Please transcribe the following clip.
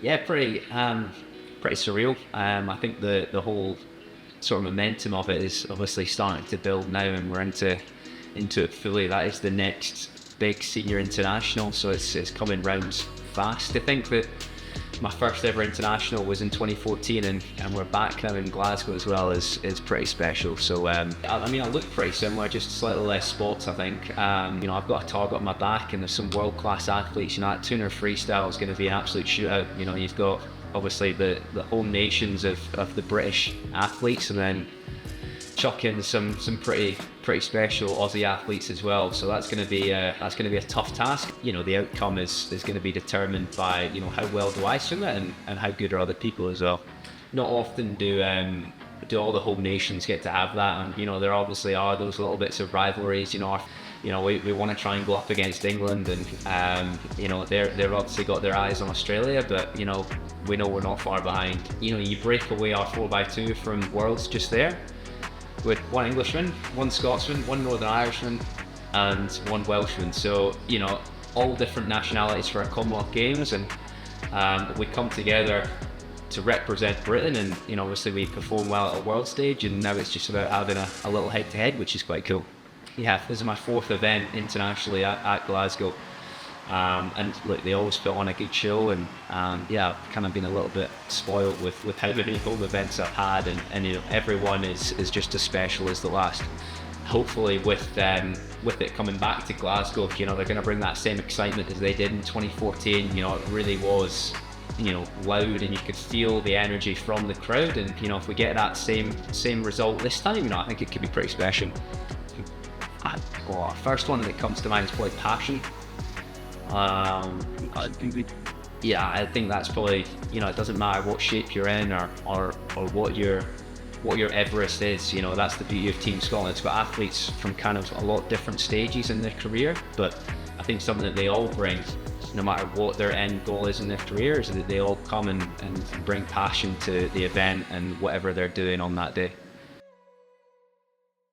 Yeah, pretty surreal. I think the whole sort of momentum of it is obviously starting to build now, and we're into it fully. That is the next big senior international, so it's coming round fast. I think that my first ever international was in 2014, and we're back now in Glasgow as well. Is pretty special. So I mean, I look pretty similar, just slightly less spots, I think. I've got a target on my back, and there's some world class athletes. That 200 freestyle is going to be an absolute shootout. You've got obviously the home nations of the British athletes, and then chuck in some pretty special Aussie athletes as well. So that's going to be a tough task. The outcome is going to be determined by how well do I swim it, and how good are other people as well. Not often do all the home nations get to have that, and there obviously are those little bits of rivalries. We want to try and go up against England, and they've obviously got their eyes on Australia, but we know we're not far behind. You break away our 4x2 from Worlds just there, with one Englishman, one Scotsman, one Northern Irishman, and one Welshman. So, all different nationalities for our Commonwealth Games, and we come together to represent Britain, and obviously we perform well at a world stage, and now it's just about having a little head-to-head, which is quite cool. Yeah, this is my fourth event internationally at Glasgow. And look, they always put on a good show, and yeah, I've kind of been a little bit spoiled with how many home events I've had, and everyone is just as special as the last. Hopefully with it coming back to Glasgow, they're going to bring that same excitement as they did in 2014. It really was loud, and you could feel the energy from the crowd, and if we get that same result this time, I think it could be pretty special. First one that comes to mind is probably passion. Yeah, I think that's probably, it doesn't matter what shape you're in, or what your Everest is. That's the beauty of Team Scotland. It's got athletes from kind of a lot of different stages in their career, but I think something that they all bring, no matter what their end goal is in their career, is that they all come and bring passion to the event and whatever they're doing on that day.